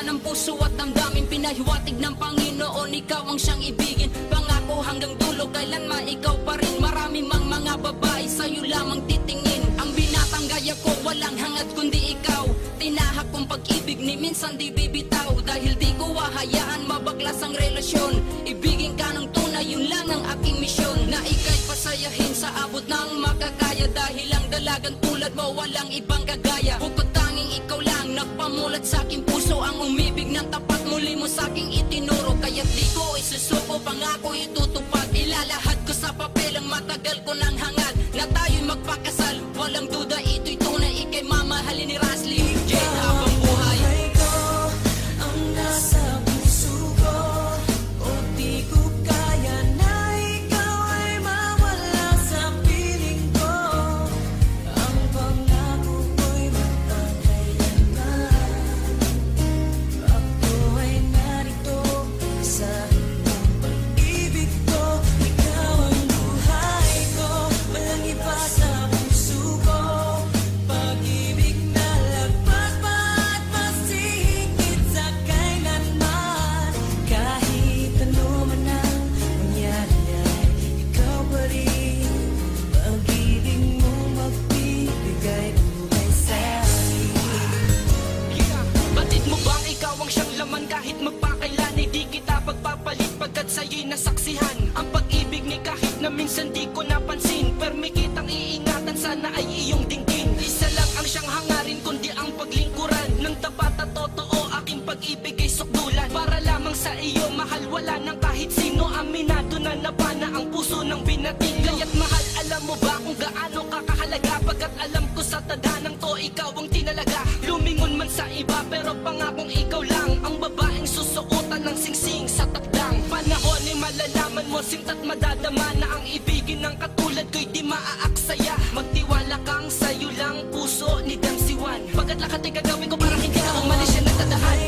ng puso at damdamin, pinahiwatig ng Panginoon. Ikaw ang siyang ibigin, pangako hanggang dulo, kailanman ikaw pa rin. Marami mang mga babae, sa'yo lamang titingin. Ang binatang gaya ko, walang hangad kundi ikaw. Tinahak kong pag-ibig ni minsan di bibitaw. Dahil di ko hahayaan mabaklas ang relasyon. Ibigin ka ng tunay, yun lang ang aking misyon. Na ika'y pasayahin sa abot ng makakaya. Dahil ang dalagang tulad mo, walang ibang kagaya. Bukod tanging ikaw lang, nagpamulat sa aking puso. Ang umibig ng tapat, muli mo sa aking itinuro. Kaya't di ko isusuko, pangako itutupad. Ilalahad ko sa papel ang matagal ko ng hangad. Na tayo'y magpakasal, walang duda ito'y tunay. Ika'y mamahalin ni Rasly Jane habang buhay. Ang nasa puso ko, o di ko kaya na ikaw ay mawala sa piling ko. Ang pangako ko'y magpakailanman. Ako ay narito sa iyong pag-ibig ko. Ikaw ang buhay ko, walang iba sa puso ko. Pag-ibig na lagpas pa at mas higit sa kailanman. Kahit ano man ang mangyari ay ikaw pa rin. Pag-ibig mo magbibigay buhay sa akin. Batid mo bang ikaw ang siyang laman kahit magpakailan ay di kita pagpapalit pagkat sa'yo'y nasaksihan ang pag-ibig ni kahit na minsan di ko napansin. Permi kitang iingatan, sana ay iyong dinggin. Isa lang ang siyang hangarin kundi ang paglingkuran ng tapat at totoo. Aking pag-ibig ay sukdulan para lamang sa iyo, mahal wala nang kahit sino. Aminado na nabana ang puso ng binating. Kaya't mahal, alam mo ba kung gaano kakahalaga? Pagkat alam ko sa tadhanang to, ikaw ang tinalaga. Lumingon man sa iba pero pangakong ikaw lang ang babaeng susuotan ng singsing sa takdang panahon. Ay malalaman mo, sinta't madadama na ang ibigin ng katulad ko'y di maaaksaya. Magtiwala kang sa'yo lang puso ni Damsiwan. Pagkat lahat ay gagawin ko para hindi ka umalis siya nagtadahan.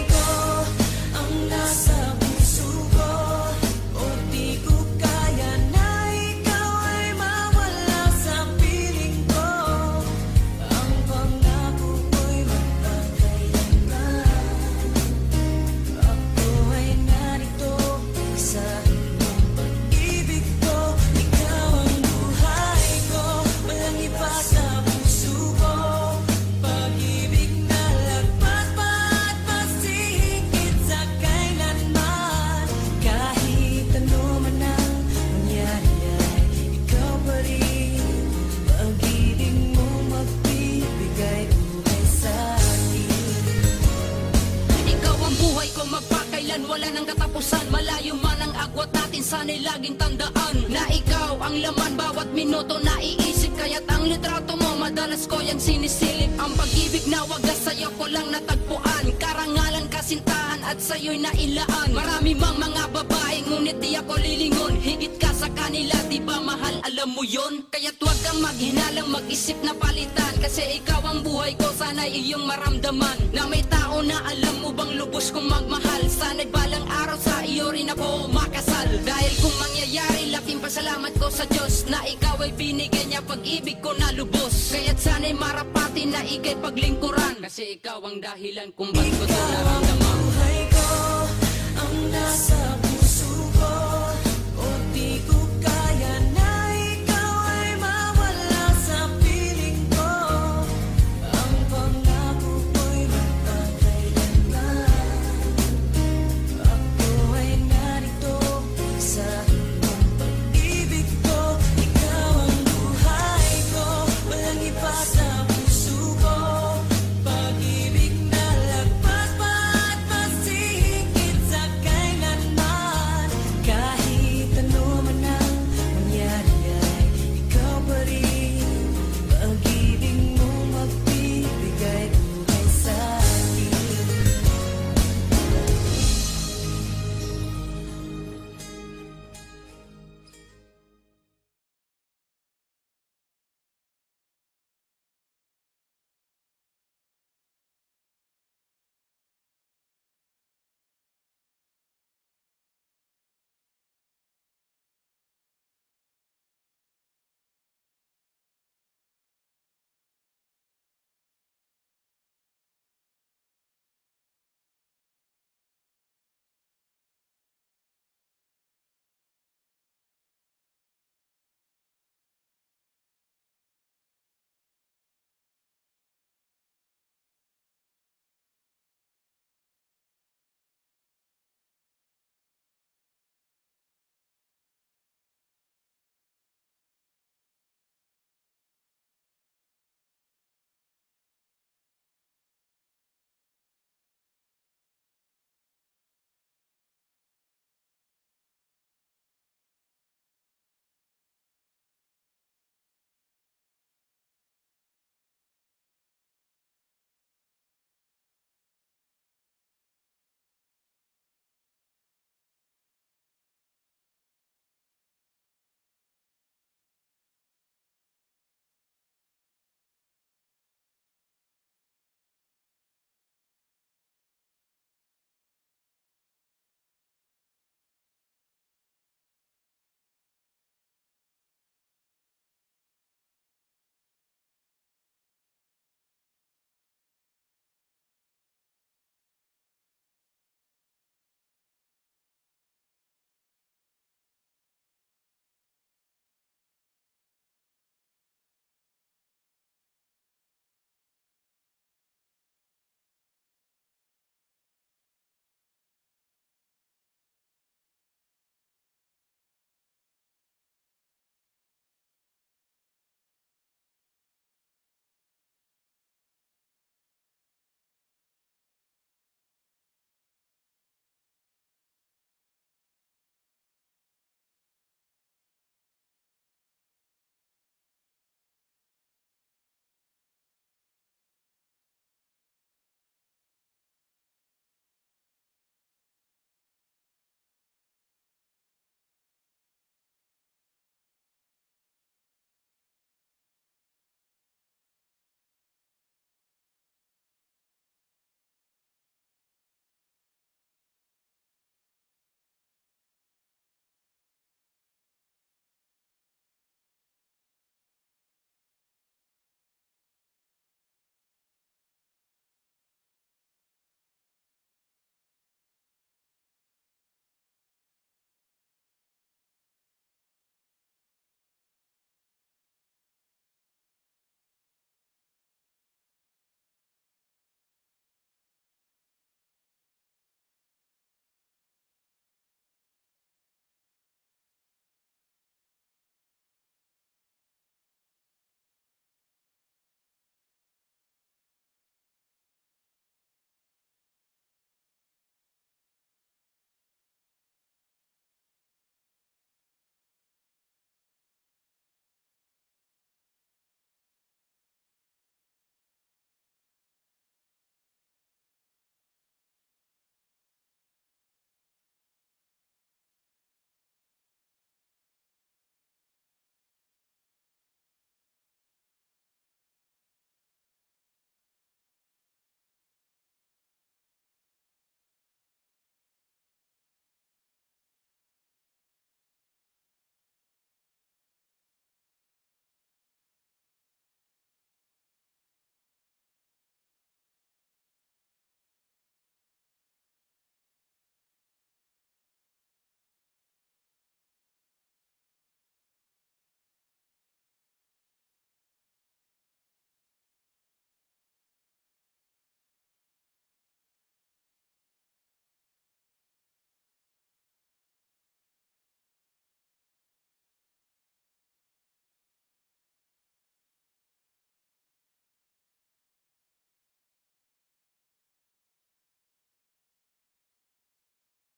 Ang nasa puso ko, o di ko kaya na ikaw ay mawala sa piling ko. Ang pangako ko'y magpakailanman. Ako ay narito sa iyong pag-ibig ko. Ikaw ang buhay ko, walang iba sa puso ko. Pag-ibig na lagpas pa at mas higit sa kailanman. Kahit ano man ang mangyari ay ikaw pa rin. Pag-ibig mo magbibigay buhay sa akin. Ikaw ang buhay ko, magpakailan, wala nang katapusan. Malayo man ang agwat natin, sana'y laging tandaan na ikaw ang laman bawat minuto naiisip. Kaya't ang litrato mo, madalas ko yan sinisilip. Ang pag-ibig na wagas sa'yo ko lang natagpuan. Karangalan, kasintahan at sa'yo'y nailaan. Marami mang mga babae, ngunit di ako lilingon. Higit ka sa kanila, di ba mahal, alam mo yon? Kaya't huwag kang maghinalang mag-isip na palitan. Kasi ikaw ang buhay ko, sana'y iyong maramdaman na may tao na alam mo bang lubos kong magmahal. Sana'y balang araw sa iyo rin ako makasal. Dahil kung mangyayari, laking pasalamat ko sa Diyos na ikaw ay binigyan niya pag-ibig ko na lubos. Kaya't sana'y marapati na ika'y paglingkuran. Kasi ikaw ang dahilan kung ba't ko ito Ikaw ang naramdaman. buhay ko, ang nasa